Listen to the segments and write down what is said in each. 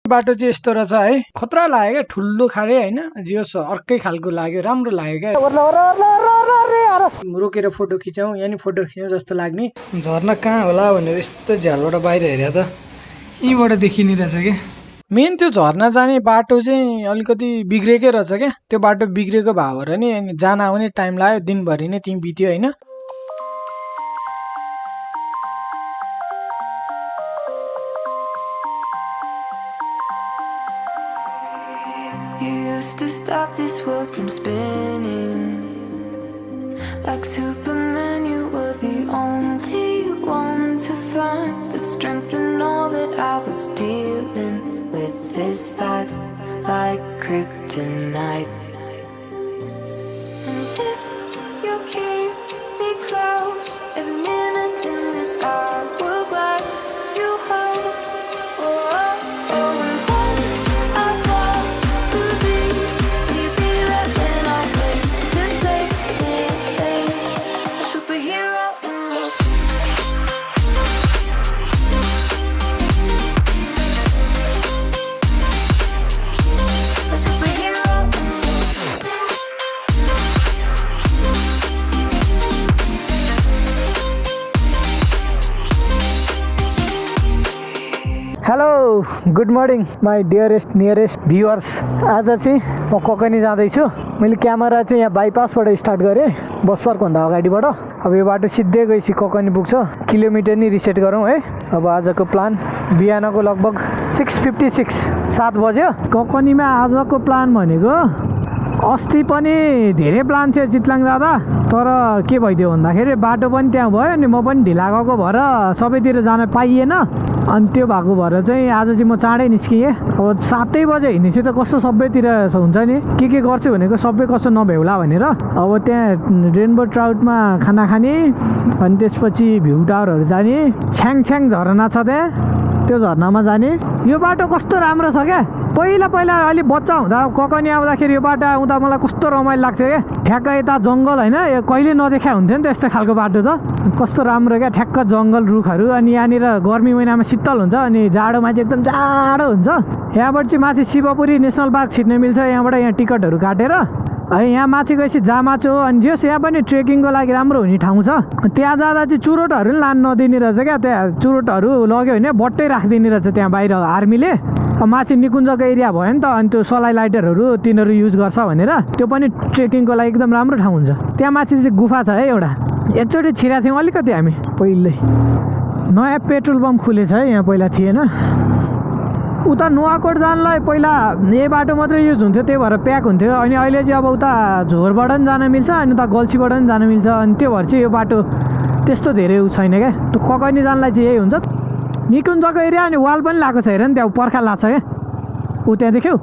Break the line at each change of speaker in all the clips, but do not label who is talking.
बाटो चाहिँ यस्तो रहेछ है, खतरा लाग्यो क्या, ठुलो खाले होइन, जियोस् अर्कै खालको लाग्यो, राम्रो लाग्यो क्या। रोकेर फोटो खिचौँ, यहाँ नि फोटो खिचौँ जस्तो लाग्ने। झर्ना कहाँ होला भनेर यस्तो झ्यालबाट बाहिर हेरे त यहीँबाट देखिने रहेछ क्या। मेन त्यो झर्ना जाने बाटो चाहिँ अलिकति बिग्रेकै रहेछ क्या। त्यो बाटो बिग्रेको भएर नि जान आउने टाइम लाग्यो, दिनभरि नै तिमी बित्यो होइन।
To stop this world from spinning like Superman, you were the only one to find the strength in all that I was dealing with this life like kryptonite. And if you keep me close every minute in this hourglass you hold, oh, oh, oh.
Hello good morning my dearest nearest viewers. आज चाहिँ म ककनी जाँदैछु। मैले camera चाहिँ यहाँ बाइपासबाट start गरेँ, बस पार्कभन्दा अगाडिबाट। अब यो बाटो सिधै गएपछि ककनी पुग्छ। किलोमिटर नि रिसेट गरौँ है। अब आजको प्लान बिहानको लगभग 6:56 7 बज्यो। ककनीमा आजको प्लान भनेको अस्ति पनि धेरै प्लान थियो चितलाङ जाँदा, तर के भइदियो भन्दाखेरि बाटो पनि त्यहाँ भयो अनि म पनि ढिला गएको भएर सबैतिर जान पाइएन। अनि त्यो भएको भएर चाहिँ आज चाहिँ म चाँडै निस्किएँ। अब 7 बजे हिँडेपछि त कस्तो सबैतिर हुन्छ नि, के गर्छु भनेको सबै कस्तो नभ्याउला भनेर। अब त्यहाँ रेनबो ट्राउटमा खाना खाने, अनि त्यसपछि भ्यू टावरहरू जाने, छ्याङ झरना छ त्यहाँ, त्यो झरनामा जाने। यो बाटो कस्तो राम्रो छ क्या। पहिला अलि बच्चा हुँदा ककनी आउँदाखेरि यो बाटो आउँदा मलाई कस्तो रमाइलो लाग्थ्यो क्या। ठ्याक्क यता जङ्गल होइन, यो कहिले नदेखा हुन्थ्यो नि त यस्तो खालको बाटो त। कस्तो राम्रो क्या, ठ्याक्क जङ्गल रुखहरू। अनि यहाँनिर गर्मी महिनामा शीतल हुन्छ अनि जाडोमा चाहिँ एकदम जाडो हुन्छ। यहाँबाट चाहिँ माथि शिवपुरी नेसनल पार्क छिर्न मिल्छ यहाँबाट, यहाँ टिकटहरू काटेर। है यहाँ माथि गएपछि जामाचो अनि जस यहाँ पनि ट्रेकिङको लागि राम्रो हुने ठाउँ छ। त्यहाँ जाँदा चाहिँ चुरोटहरू पनि लानु नदिने रहेछ क्या। त्यहाँ चुरोटहरू लग्यो भने बट्टै राखिदिने रहेछ त्यहाँ बाहिर आर्मीले। माथि निकुञ्जको एरिया भयो नि त, अनि त्यो सलाई लाइटरहरू तिनीहरू युज गर्छ भनेर। त्यो पनि ट्रेकिङको लागि एकदम राम्रो ठाउँ हुन्छ। त्यहाँ माथि चाहिँ गुफा छ है एउटा, एकचोटि छिरेको थियौँ अलिकति हामी पहिल्यै। नयाँ पेट्रोल पम्प खुलेछ है यहाँ, पहिला थिएन। उता नुवाकोट जानलाई पहिला यही बाटो मात्रै युज हुन्थ्यो, त्यही भएर प्याक हुन्थ्यो। अनि अहिले चाहिँ अब उता झोरबाट पनि जान मिल्छ अनि उता गल्छीबाट पनि जान मिल्छ। अनि त्यो भएर चाहिँ यो बाटो त्यस्तो धेरै उ छैन क्या। त्यो ककनी जानलाई चाहिँ यही हुन्छ। निकुञ्जको एरिया अनि वाल पनि लगाएको छ हेर नि, त्यहाँ पर्खाल लाग्छ क्या ऊ त्यहाँ देख्यौ,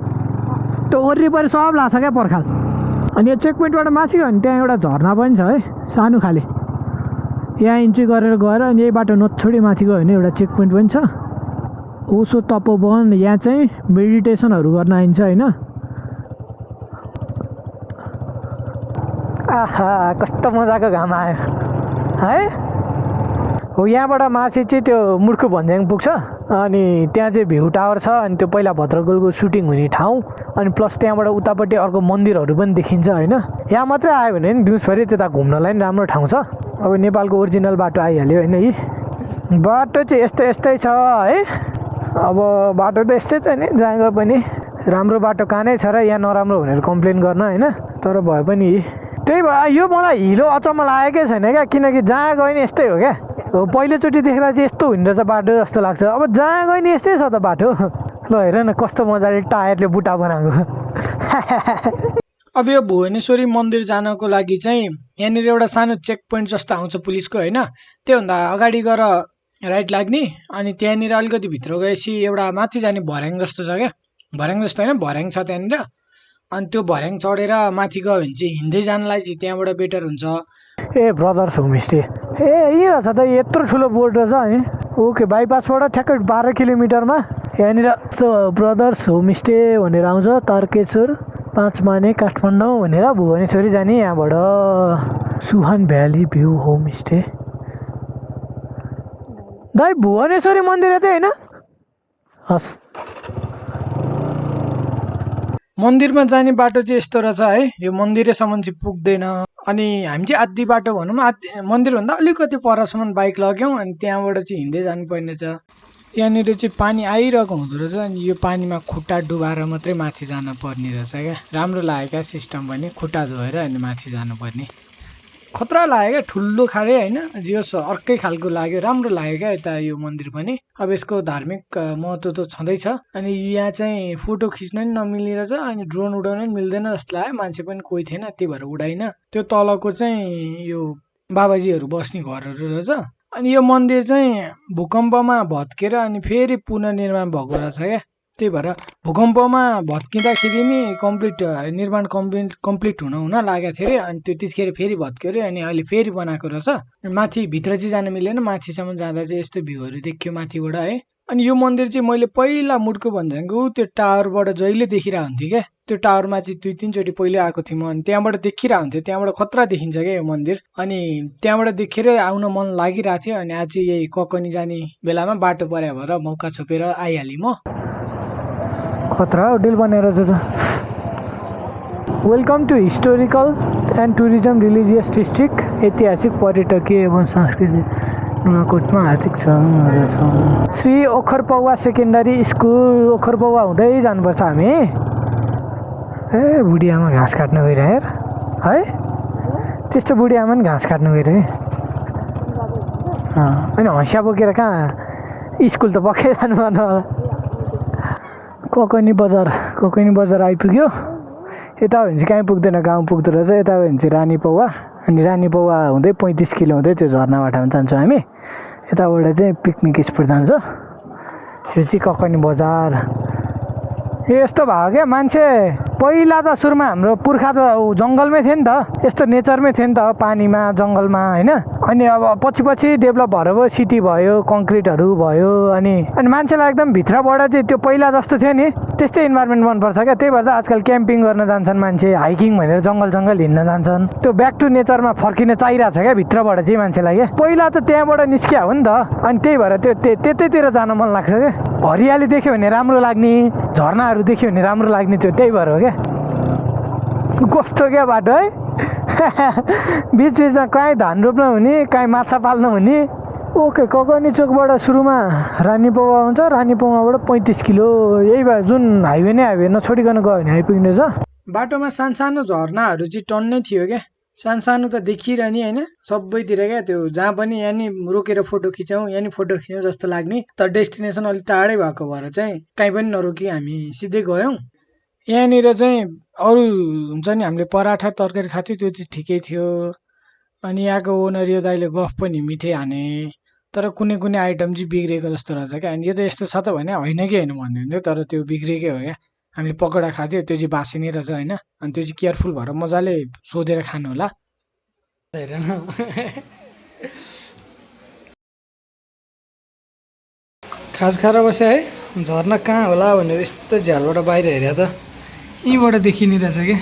त्यो वरिपरि सब लाग्छ क्या पर्खाल। अनि यो चेक पोइन्टबाट माथि गयो भने त्यहाँ एउटा झरना पनि छ है सानो खाले, यहाँ इन्ट्री गरेर गएर अनि यही बाटो नछोडी माथि गयो भने एउटा चेक पोइन्ट पनि छ। उसो तपोवन, यहाँ चाहिँ मेडिटेसनहरू गर्न आइन्छ होइन। आहा कस्तो मजाको घाम आयो है। हो यहाँबाट माथि चाहिँ त्यो मुर्खु भन्ज्याङ पुग्छ। अनि त्यहाँ चाहिँ भ्यू टावर छ, अनि त्यो पहिला भद्रगोलको सुटिङ हुने ठाउँ। अनि प्लस त्यहाँबाट उतापट्टि अर्को मन्दिरहरू पनि देखिन्छ होइन। यहाँ मात्रै आयो भने नि दिउँसभरि त्यता घुम्नलाई पनि राम्रो ठाउँ छ। अब नेपालको ओरिजिनल बाटो आइहाल्यो होइन। यी बाटो चाहिँ यस्तै छ है। अब बाटो त यस्तै छ नि, जहाँ गए पनि राम्रो बाटो कहाँ नै छ र यहाँ नराम्रो भनेर कम्प्लेन गर्न होइन। तर भए पनि त्यही भयो, यो मलाई हिलो अचम्म लागेकै छैन क्या, किनकि जहाँ गयो नि यस्तै हो क्या। पहिलोचोटि देखेर चाहिँ यस्तो हुने रहेछ बाटो जस्तो लाग्छ। अब जहाँ गयो नि यस्तै छ त बाटो। ल हेर न कस्तो मजाले टायरले बुटा बनाएको। अब यो भुवनेश्वरी मन्दिर जानको लागि चाहिँ यहाँनिर एउटा सानो चेक पोइन्ट जस्तो आउँछ पुलिसको होइन। त्योभन्दा अगाडि गएर राइट लाग्ने, अनि त्यहाँनिर अलिकति भित्र गएपछि एउटा माथि जाने भर्याङ जस्तो छ क्या। भर्याङ जस्तो होइन, भर्याङ छ त्यहाँनिर। अनि त्यो भर्याङ चढेर माथि गयो भने चाहिँ हिँड्दै जानलाई चाहिँ त्यहाँबाट बेटर हुन्छ। ए ब्रदर्स होमस्टे, ए यही रहेछ त, यत्रो ठुलो बोर्ड रहेछ अनि। ओके बाइपासबाट ठ्याक्कै 12 किलोमिटरमा यहाँनिर ब्रदर्स होमस्टे भनेर आउँछ। तारकेश्वर 5 माने काठमाडौँ भनेर भुवनेश्वरी जाने यहाँबाट। सुहान भ्याली भ्यू होमस्टे दाइ भुवनेश्वरी मन्दिर यतै होइन? हस् मन्दिरमा जाने बाटो चाहिँ यस्तो रहेछ है, यो मन्दिरैसम्म चाहिँ पुग्दैन। अनि हामी चाहिँ आधी बाटो भनौँ, मन्दिरभन्दा अलिकति परसम्म बाइक लग्यौँ अनि त्यहाँबाट चाहिँ हिँड्दै जानुपर्ने छ। यहाँनिर चाहिँ पानी आइरहेको हुँदो रहेछ अनि यो पानीमा खुट्टा डुबाएर मात्रै माथि जान पर्ने रहेछ क्या। राम्रो लाग्यो क्या सिस्टम पनि, खुट्टा धोएर अनि माथि जानुपर्ने। खतरा लाग्यो क्या, ठुलो खाले होइन, जो अर्कै खालको लाग्यो, राम्रो लाग्यो क्या यता यो मन्दिर पनि। अब यसको धार्मिक महत्त्व त छँदैछ। अनि यहाँ चाहिँ फोटो खिच्न पनि नमिल्ने रहेछ अनि ड्रोन उडाउन पनि मिल्दैन जस्तो लाग्यो, मान्छे पनि कोही थिएन त्यही भएर उडाइन। त्यो तलको चाहिँ यो बाबाजीहरू बस्ने घरहरू रहेछ। अनि यो मन्दिर चाहिँ भूकम्पमा भत्केर अनि फेरि पुनर्निर्माण भएको रहेछ क्या। त्यही भएर भूकम्पमा भत्किँदाखेरि नि निर्माण कम्प्लिट हुन लागेको थियो अरे, अनि त्यो त्यतिखेर फेरि भत्क्यो अरे अनि अहिले फेरि बनाएको रहेछ। माथि भित्र चाहिँ जान मिलेन, माथिसम्म जाँदा चाहिँ यस्तो भ्यूहरू देखियो माथिबाट है। अनि यो मन्दिर चाहिँ मैले पहिला मुड्को भन्जाको त्यो टावरबाट जहिले देखिरहेको हुन्थेँ क्या। त्यो टावरमा चाहिँ 2-3 चोटि पहिले आएको थिएँ म, अनि त्यहाँबाट देखिरहेको हुन्थ्यो, त्यहाँबाट खतरा देखिन्छ क्या यो मन्दिर। अनि त्यहाँबाट देखेर आउन मन लागिरहेको थियो। अनि आज चाहिँ यही ककनी जाने बेलामा बाटो पर्या भएर मौका छोपेर आइहालेँ म। खतरा होटल बनेर छ। Welcome to historical and tourism religious district, ऐतिहासिक पर्यटकीय एवं सांस्कृतिक नुवाकोटमा आर्थिक छ। श्री ओखरपौवा सेकेन्डरी स्कुल ओखरपौवा हुँदै जानुपर्छ हामी। ए बुढियामा घाँस काट्नु गइरहे है, त्यस्तो बुढियामा पनि घाँस काट्नु गइरहे। अनि हँसिया बोकेर कहाँ स्कुल त पक्कै जानु पर्नु होला। ककनी बजार आइपुग्यो। यता हो भने चाहिँ कहीँ पुग्दैन, गाउँ पुग्दो रहेछ। यता हो भने चाहिँ रानी पौवा, अनि रानी पौवा हुँदै 35 किलो हुँदै त्यो झर्ना बाटोमा जान्छौँ हामी। यताबाट चाहिँ पिकनिक स्पोट जान्छ। यो चाहिँ ककनी बजार। यस्तो भयो क्या, मान्छे पहिला त सुरुमा हाम्रो पुर्खा त जङ्गलमै थियो नि त, यस्तो नेचरमै थियो नि त, पानीमा जङ्गलमा होइन। अनि अब पछि डेभलप भएर भयो, सिटी भयो, कङ्क्रिटहरू भयो। अनि मान्छेलाई एकदम भित्रबाट चाहिँ त्यो पहिला जस्तो थियो नि त्यस्तै इन्भाइरोमेन्ट मनपर्छ क्या। त्यही भएर त आजकल क्याम्पिङ गर्न जान्छन् मान्छे, हाइकिङ भनेर जङ्गल हिँड्न जान्छन्। त्यो ब्याक टु नेचरमा फर्किन चाहिरहेको छ क्या भित्रबाट चाहिँ मान्छेलाई क्या। पहिला त त्यहाँबाट निस्किया हो नि त, अनि त्यही भएर त्यो त्यतैतिर जान मन लाग्छ क्या। हरियाली देख्यो भने राम्रो लाग्ने, झर्नाहरू देख्यो भने राम्रो लाग्ने, त्यो त्यही भएर हो क्या। कस्तो क्या बाटो है, बिचमा कहीँ धान रोप्न हुने, कहीँ माछा पाल्न हुने। ओके, ककनी चोकबाट सुरुमा रानी पौवा हुन्छ, रानी पौवाबाट 35 किलो। यही भए जुन हाइवे नछोडिकन गयो भने आइपुग्ने छ। बाटोमा सानो झर्नाहरू चाहिँ टन्नै थियो क्या, सानो त देखिरहने होइन सबैतिर क्या। त्यो जहाँ पनि यहाँ नि रोकेर फोटो खिचौँ, यहाँ नि फोटो खिच्यौँ जस्तो लाग्ने। तर डेस्टिनेसन अलिक टाढै भएको भएर चाहिँ कहीँ पनि नरोकी हामी सिधै गयौँ। यहाँनिर चाहिँ अरू हुन्छ नि, हामीले पराठा तरकारी खाएको थियो, त्यो चाहिँ ठिकै थियो। अनि यहाँको ओनर यो दाइले गफ पनि मिठै हाने, तर कुनै आइटम चाहिँ बिग्रेको जस्तो रहेछ क्या। अनि यो त यस्तो छ त भने होइन कि होइन भन्नुहुन्थ्यो, तर त्यो बिग्रेकै हो क्या। हामीले पकौडा खाएको थियो, त्यो चाहिँ बासी नै रहेछ होइन। अनि त्यो चाहिँ केयरफुल भएर मजाले सोधेर खानु होला। हेर न खास खाएर बस्यो है, झर्ना कहाँ होला भनेर यस्तो झ्यालबाट बाहिर हेऱ्यो त यहीँबाट देखिने रहेछ क्या।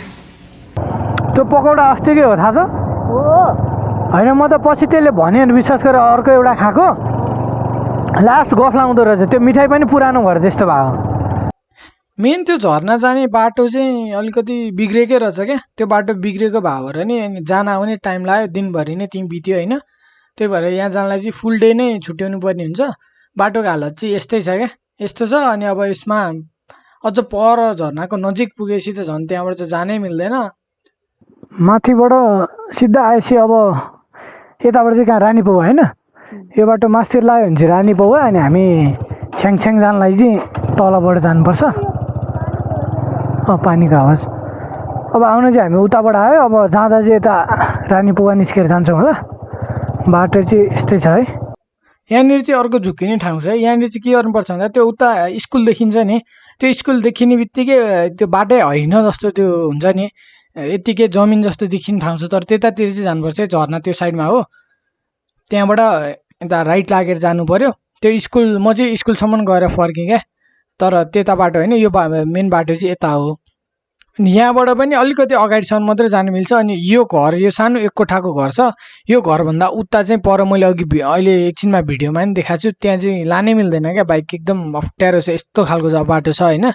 त्यो पकौडा अस्तिकै हो थाहा छ होइन, म त पछि त्यसले भन्यो भने विश्वास गरेर अर्को एउटा खाएको, लास्ट गफ लाउँदो रहेछ। त्यो मिठाई पनि पुरानो भएर त्यस्तो भयो। मेन त्यो झर्ना जाने बाटो चाहिँ अलिकति बिग्रेकै रहेछ क्या। त्यो बाटो बिग्रेको भयो भएर नि जान आउने टाइम लाग्यो, दिनभरि नै तिमी बित्यो होइन। त्यही भएर यहाँ जानलाई चाहिँ फुल डे नै छुट्याउनु पर्ने हुन्छ। बाटोको हालत चाहिँ यस्तै छ क्या, यस्तो छ। अनि अब यसमा अझ पर झर्नाको नजिक पुगेपछि त झन् त्यहाँबाट चाहिँ जानै मिल्दैन। माथिबाट सिधा आएपछि अब यताबाट चाहिँ कहाँ रानी पौवा होइन, यो बाटो मास्तिर लाग्यो भने चाहिँ रानी पौवा। अनि हामी छ्याङ जानलाई चाहिँ तलबाट जानुपर्छ। पानीको आवाज। अब आउनु चाहिँ हामी उताबाट आयो, अब जाँदा चाहिँ यता रानी पौवा निस्केर जान्छौँ होला। बाटो चाहिँ यस्तै छ है। यहाँनिर चाहिँ अर्को झुक्किने ठाउँ छ है। यहाँनिर चाहिँ के गर्नुपर्छ भन्दा त्यो उता स्कुल देखिन्छ नि, त्यो स्कुल देखिने बित्तिकै त्यो बाटै होइन जस्तो त्यो हुन्छ नि, यत्तिकै जमिन जस्तो देखिने ठाउँ छ। तर त्यतातिर चाहिँ जानुपर्छ है, झर्ना त्यो साइडमा हो। त्यहाँबाट यता राइट लागेर जानु पर्यो। त्यो स्कुल, म चाहिँ स्कुलसम्म गएर फर्केँ क्या, तर त्यता बाटो होइन, यो मेन बाटो चाहिँ यता हो। अनि यहाँबाट पनि अलिकति अगाडिसम्म मात्रै जानु मिल्छ। अनि यो घर, यो सानो एक कोठाको घर छ, यो घरभन्दा उता चाहिँ पर मैले अघि अहिले एकछिनमा भिडियोमा पनि देखाएको छु, त्यहाँ चाहिँ लानै मिल्दैन क्या बाइक, एकदम अप्ठ्यारो छ। यस्तो खालको बाटो छ होइन।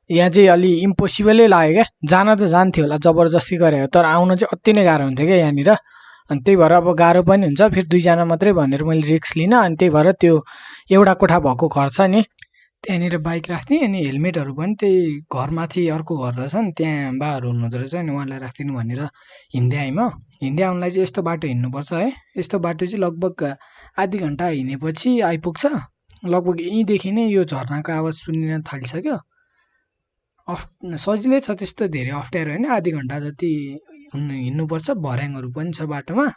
यहाँ चाहिँ अलि इम्पोसिबलै लाग्यो क्या। जान त जान्थ्यो होला जबरजस्ती गरेको, तर आउन चाहिँ अति नै गाह्रो हुन्थ्यो क्या यहाँनिर। अनि त्यही भएर अब गाह्रो पनि हुन्छ, फेरि 2जना मात्रै भनेर मैले रिस्क लिइनँ। अनि त्यही भएर त्यो एउटा कोठा भएको घर छ नि, त्यहाँनिर बाइक राख्थेँ। अनि हेलमेटहरू पनि त्यही घरमाथि अर्को घर रहेछ नि, त्यहाँ बाहरू हुनुहुँदो रहेछ। अनि उहाँलाई राखिदिनु भनेर हिँड्दै आएँ म। हिँड्दै आउनलाई चाहिँ यस्तो बाटो हिँड्नुपर्छ है। यस्तो बाटो चाहिँ लगभग आधी घन्टा हिँडेपछि आइपुग्छ। लगभग यहीँदेखि नै यो झर्नाको आवाज सुनिन थालिसक्यो। सजिलै छ, त्यस्तो धेरै अप्ठ्यारो होइन। आधी घन्टा जति हिँड्नुपर्छ। भर्याङहरू पनि छ बाटोमा।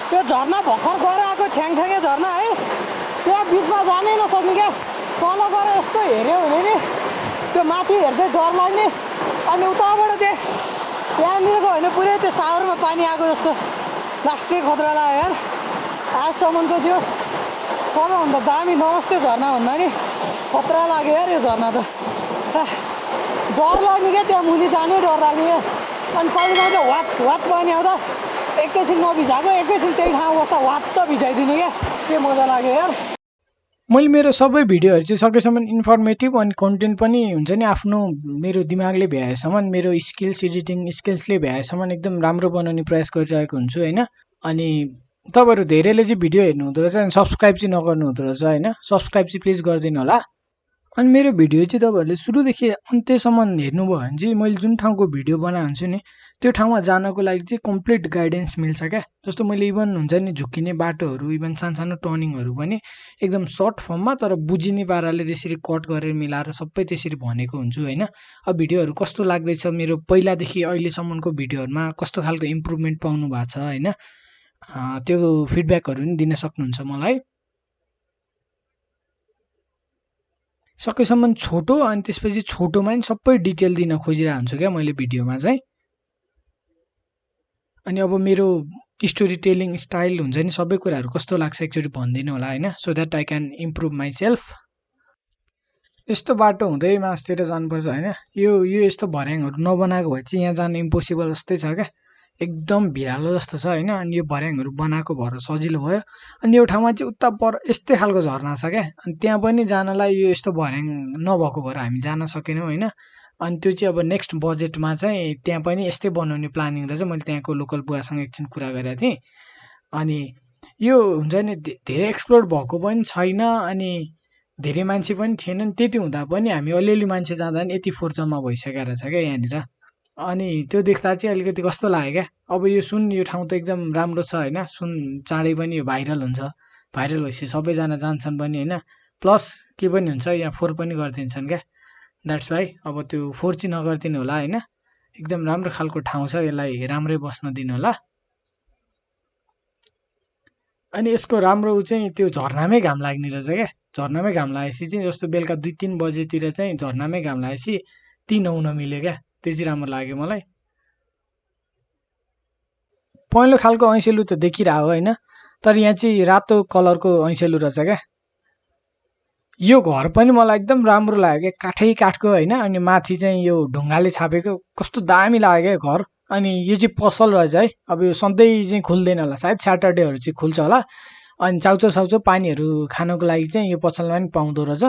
त्यो झर्ना भर्खर गएर आएको छ्याङछ्याङे झर्ना है। त्यहाँ बिचमा जानै नसक्ने क्या। तल गएर यस्तो हेऱ्यो भने नि त्यो माथि हेर्दै डर लाग्ने। अनि उताबाट त्यहाँनिरको होइन, पुरै त्यो सागरमा पानी आएको जस्तो लास्टै खतरा लाग्यो यार। आजसम्मको थियो सबैभन्दा दामी नमस्ते झर्ना भन्दा नि खतरा लाग्यो यार यो झर्ना त। डर लाग्ने क्या, त्यहाँ मुनि जानै डर लाग्ने क्या। अनि कहिले चाहिँ वाट पानी आउँदा एकैछिन नभिजाएको, एकैछिन त्यही ठाउँ बस्दा वाट भिजाइदिने क्या। के मजा लाग्यो यार। मैले मेरो सबै भिडियोहरू चाहिँ सकेसम्म इन्फर्मेटिभ अनि कन्टेन्ट पनि हुन्छ नि, आफ्नो मेरो दिमागले भ्याएसम्म, मेरो स्किल्स, एडिटिङ स्किल्सले भ्याएसम्म एकदम राम्रो बनाउने प्रयास गरिरहेको हुन्छु होइन। अनि तपाईँहरू धेरैले चाहिँ भिडियो हेर्नु हुँदो रहेछ अनि सब्सक्राइब चाहिँ नगर्नु हुँदो रहेछ होइन। सब्सक्राइब चाहिँ प्लिज गरिदिनु होला। अनि मेरो भिडियो चाहिँ तपाईँहरूले सुरुदेखि अन्त्यसम्म हेर्नुभयो भने चाहिँ मैले जुन ठाउँको भिडियो बनाएको हुन्छु नि, त्यो ठाउँमा जानको लागि चाहिँ कम्प्लिट गाइडेन्स मिल्छ क्या। जस्तो मैले इभन हुन्छ नि झुक्किने बाटोहरू, इभन सानो टर्निङहरू पनि एकदम सर्ट फर्ममा तर बुझिने पाराले त्यसरी कट गरेर मिलाएर सबै त्यसरी भनेको हुन्छु होइन। अब भिडियोहरू कस्तो लाग्दैछ, मेरो पहिलादेखि अहिलेसम्मको भिडियोहरूमा कस्तो खालको इम्प्रुभमेन्ट पाउनु भएको छ होइन, त्यो फिडब्याकहरू पनि दिन सक्नुहुन्छ मलाई। सकेसम्म छोटो अनि त्यसपछि छोटोमा पनि सबै डिटेल दिन खोजिरहेको हुन्छु क्या मैले भिडियोमा चाहिँ। अनि अब मेरो स्टोरी टेलिङ स्टाइल हुन्छ नि, सबै कुराहरू कस्तो लाग्छ एकचोटि भनिदिनु होला होइन, so that I can improve myself. यस्तो बाटो हुँदै मासतिर जानुपर्छ होइन। यो यस्तो भर्याङहरू नबनाएको भए चाहिँ यहाँ जानु इम्पोसिबल जस्तै छ क्या। एकदम भिरालो जस्तो छ होइन। अनि यो भर्याङहरू बनाएको भएर सजिलो भयो। अनि यो ठाउँमा चाहिँ उता पर यस्तै खालको झर्ना छ क्या। अनि त्यहाँ पनि जानलाई यो यस्तो भर्याङ नभएको भएर हामी जान सकेनौँ होइन। अनि त्यो चाहिँ अब नेक्स्ट बजेटमा चाहिँ त्यहाँ पनि यस्तै बनाउने प्लानिङ रहेछ। मैले त्यहाँको लोकल बुवासँग एकछिन कुरा गरेको थिएँ। अनि यो हुन्छ नि धेरै एक्सप्लोर भएको पनि छैन, अनि धेरै मान्छे पनि थिएनन्। त्यति हुँदा पनि हामी अलिअलि मान्छे जाँदा पनि यति फोहोर जम्मा भइसकेको रहेछ क्या यहाँनिर। अनि त्यो देख्दा चाहिँ अलिकति कस्तो लाग्यो क्या। अब यो यो ठाउँ त एकदम राम्रो छ होइन। चाँडै पनि यो भाइरल हुन्छ, भाइरल भएपछि सबैजना जान्छन् पनि होइन। प्लस के पनि हुन्छ, यहाँ फोहोर पनि गरिदिन्छन् क्या। द्याट्स वाइ अब त्यो फोहोर चाहिँ नगरिदिनु होला होइन। एकदम राम्रो खालको ठाउँ छ, यसलाई राम्रै बस्न दिनु होला। अनि यसको राम्रो चाहिँ त्यो झर्नामै घाम लाग्ने रहेछ क्या। झर्नामै घाम लागेपछि चाहिँ जस्तो बेलुका 2-3 बजेतिर चाहिँ झर्नामै घाम लागेपछि ती नुहाउन मिल्यो क्या। त्यो चाहिँ राम्रो लाग्यो मलाई। पहेँलो खालको ऐँसेलु त देखिरहेको होइन, तर यहाँ चाहिँ रातो कलरको ऐँसेलु रहेछ क्या। यो घर पनि मलाई एकदम राम्रो लाग्यो क्या, काठको होइन। अनि माथि चाहिँ यो ढुङ्गाले छापेको, कस्तो दामी लाग्यो क्या घर। अनि यो चाहिँ पसल रहेछ है। अब यो सधैँ चाहिँ खुल्दैन होला, सायद स्याटरडेहरू चाहिँ खुल्छ होला। अनि चाउचाउ पानीहरू खानको लागि चाहिँ यो पसलमा पनि पाउँदो रहेछ।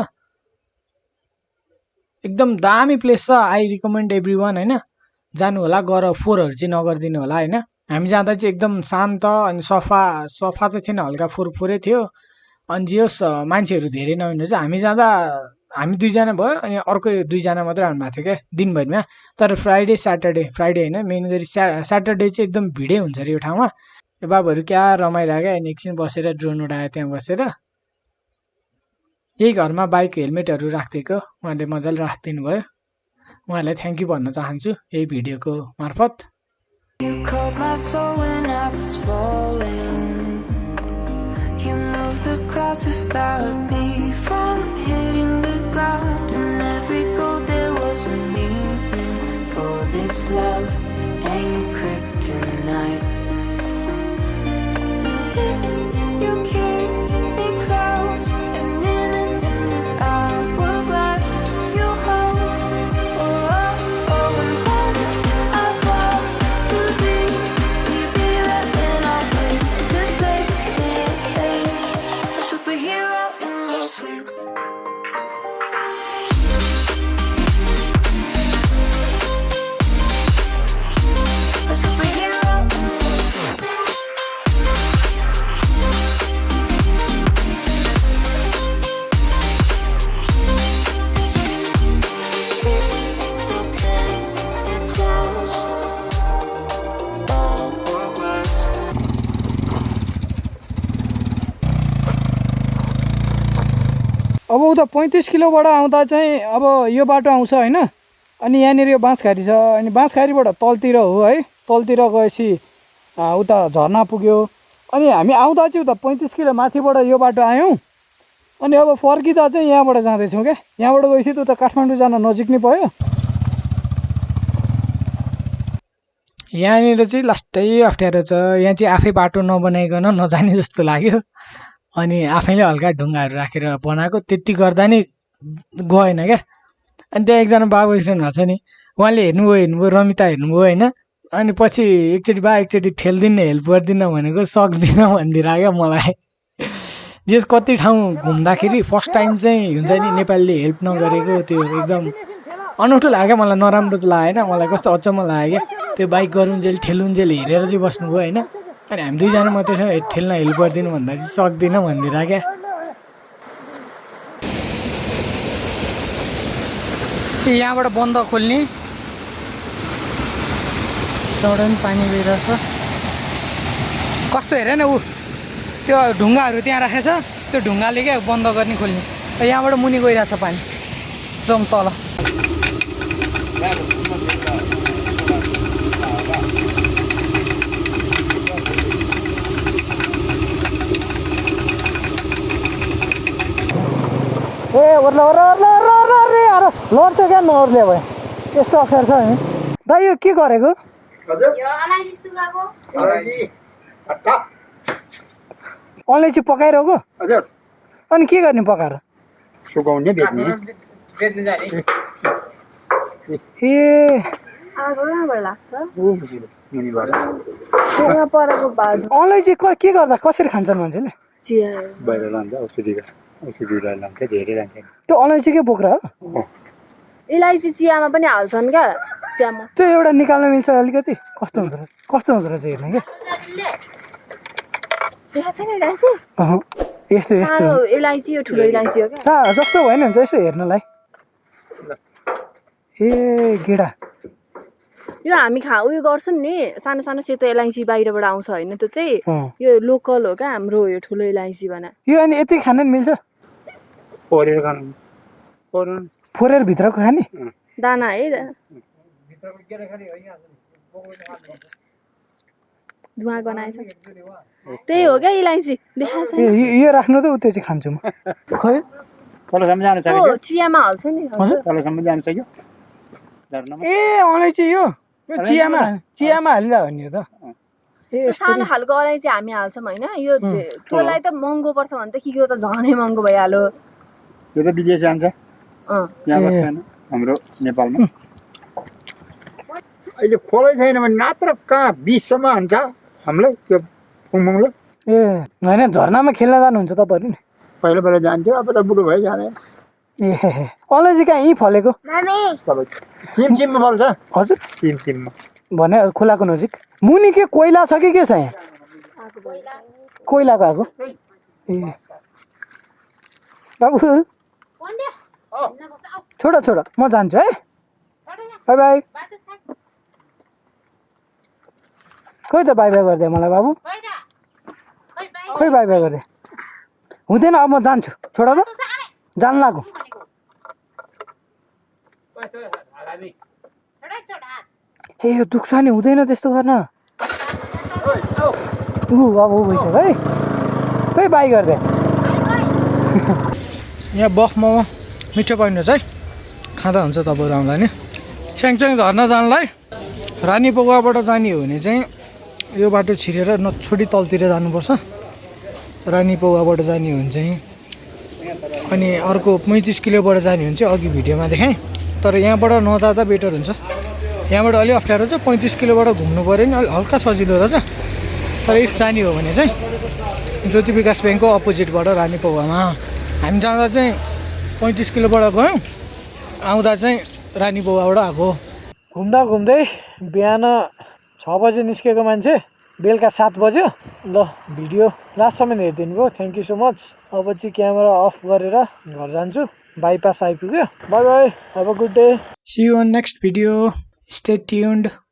एकदम दामी प्लेस छ। आई रिकमेन्ड एभ्री वान होइन, जानु होला। गएर फोहोरहरू चाहिँ नगरिदिनु होला होइन। हामी जाँदा चाहिँ एकदम शान्त अनि सफा त थिएन, हल्का फोहोरै थियो। अनि जे होस् मान्छेहरू धेरै नहुने रहेछ। हामी जाँदा हामी 2जना भयो, अनि अर्को 2जना मात्रै आउनु भएको थियो क्या दिनभरिमा। तर फ्राइडे होइन, मेन गरी स्याटरडे चाहिँ एकदम भिडै हुन्छ अरे यो ठाउँमा। यो बाबुहरू क्या रमाइरहेको। अनि एकछिन बसेर ड्रोन उडायो त्यहाँ बसेर। यही घरमा बाइक हेलमेटहरू राखिदिएको उहाँले मजाले राखिदिनु भयो। उहाँलाई थ्याङ्क यू भन्न चाहन्छु यही भिडियोको मार्फत।
You caught my soul when I was falling. You moved the clouds to stop me from hitting the ground. And every goal there was a meaning.
अब उता 35 किलोबाट आउँदा चाहिँ अब यो बाटो आउँछ होइन अनि यहाँनिर यो बाँसखारी छ अनि बाँसखारीबाट तलतिर हो है तलतिर गएपछि उता झरना पुग्यो अनि हामी आउँदा चाहिँ उता 35 किलो माथिबाट यो बाटो आयौँ अनि अब फर्किँदा चाहिँ यहाँबाट जाँदैछौँ क्या यहाँबाट गएपछि त उता काठमाडौँ जान नजिक नै भयो यहाँनिर चाहिँ लास्टै अप्ठ्यारो छ यहाँ चाहिँ आफै बाटो नबनाइकन नजाने जस्तो लाग्यो अनि आफैले हल्का ढुङ्गाहरू राखेर बनाएको त्यति गर्दा नि गएन क्या अनि त्यहाँ एकजना बाबु एक्सिडेन्ट भएको छ नि उहाँले हेर्नुभयो रमिता हेर्नुभयो होइन अनि पछि एकचोटि ठेल्दिनँ हेल्प गर्दिनँ भनेको सक्दिनँ भनिदिएर क्या मलाई जस कति ठाउँ घुम्दाखेरि फर्स्ट टाइम चाहिँ हुन्छ नि नेपालीले हेल्प नगरेको त्यो एकदम अनौठो लाग्यो मलाई नराम्रो त लागेन मलाई कस्तो अचम्म लाग्यो क्या त्यो बाइक गरुन्जेल ठेलुन्जेल हेरेर चाहिँ बस्नुभयो होइन अनि हामी दुईजना मात्रै छ ठेल्न हेल्प गरिदिनु भन्दा चाहिँ सक्दिनँ भनिदिएर क्या यहाँबाट बन्द खोल्ने त्यहाँबाट पनि पानी गइरहेछ कस्तो हेर न ऊ त्यो ढुङ्गाहरू त्यहाँ राखेछ त्यो ढुङ्गाले क्या बन्द गर्ने खोल्ने यहाँबाट मुनि गइरहेछ पानी जम तल ए ओर्ला लड्छ क्या नओर्ले भयो यस्तो अप्ठ्यारो छ नि दाइ यो के गरेको अलैँची पकाइरहेको अनि के गर्ने पकाएर
सुकाउने बेच्ने
ए अलैँची के गर्दा कसरी खान्छन् मान्छेले
बाहिर लान्छ औषधि लान्छ धेरै लान्छ
त्यो अलैँचीकै बोक्रा हो
इलायची चियामा पनि हाल्छन् क्या चियामा
त्यो एउटा निकाल्न मिल्छ अलिकति कस्तो हुँदो रहेछ हेर्न क्या यस्तो
इलायची यो ठुलो इलायची हो क्या
जस्तो भएन हुन्छ यसो हेर्नलाई ए गेडा
यो हामी उयो गर्छौँ नि सानो सानो सेतो इलायची बाहिरबाट आउँछ होइन त्यो चाहिँ यो लोकल हो क्या हाम्रो यो ठुलो इलायची भने
यो अनि यति खान मिल्छ फोरेर भित्रको खाने
दाना है धुवा बनाएछ त्यही हो क्या इलायची देखाएको छ
यो राख्नु त त्यो चाहिँ खान्छु म खै
तलसम्म जानु छ
चियामा हाल्छ नि
तलसम्म जानु सक्यो
ए अलैँची यो चियामा हालिरह भन्ने हो त ए
सानो खालको अलैँची हामी हाल्छौँ होइन यो त्योलाई त महँगो पर्छ भने त के त झनै महँगो भइहाल्यो
त्यो त विदेश जान्छ यहाँ बस्दैन हाम्रो नेपालमा अहिले खोलै छैन भने मात्र कहाँ 20 सम्म हुन्छ हामीलाई त्यो फुङफुङले
ए होइन झरनामा खेल्न जानुहुन्छ तपाईँहरू नि
पहिला पहिला जान्थ्यो अब त बुढो भयो जाँदैन
ए अलैँची कहाँ यहीँ फलेको
सिमसिममा फल्छ
हजुर
सिमसिममा
भने खोलाको नजिक मुनि के कोइला छ कि के छ यहाँ कोइलाको आएको ए बाबु छोड म जान्छु है बाई बाई खोइ त बाई बाई गरिदिए मलाई बाबु खोइ बाई बाई गरिदिए हुँदैन अब म जान्छु छोड त जान लाग्यो ए यो दुख्छ नि हुँदैन त्यस्तो गर्न अब भइसक्यो है खोइ बाई गरिदिए यहाँ बफ मोमो मिठो पाइनुहुन्छ है खाँदा हुन्छ तपाईँहरू आउँदा नि छ्याङछ्याङ झर्न जानलाई रानी पौवाबाट जाने हो भने चाहिँ यो बाटो छिरेर नछोडी तलतिर जानुपर्छ रानी पौवाबाट जाने हो भने चाहिँ अनि अर्को 35 किलोबाट जाने हो भने चाहिँ अघि भिडियोमा देखाएँ तर यहाँबाट नजाँदा बेटर हुन्छ यहाँबाट अलि अप्ठ्यारो छ 35 किलोबाट घुम्नु पऱ्यो नि अलि हल्का सजिलो रहेछ तर इफ जाने हो भने चाहिँ ज्योति विकास ब्याङ्कको अपोजिटबाट रानी पौवामा हामी जाँदा चाहिँ 35 किलोबाट गयौँ आउँदा चाहिँ रानी पौवाबाट आएको घुम्दा घुम्दै बिहान 6 बजे निस्केको मान्छे बेलुका 7 बज्यो ल भिडियो लास्टसम्म हेरिदिनु भयो थ्याङ्क यू सो मच अब चाहिँ क्यामेरा अफ गरेर घर जान्छु बाइपास आइपुग्यो bye bye have a good day see you on next video stay tuned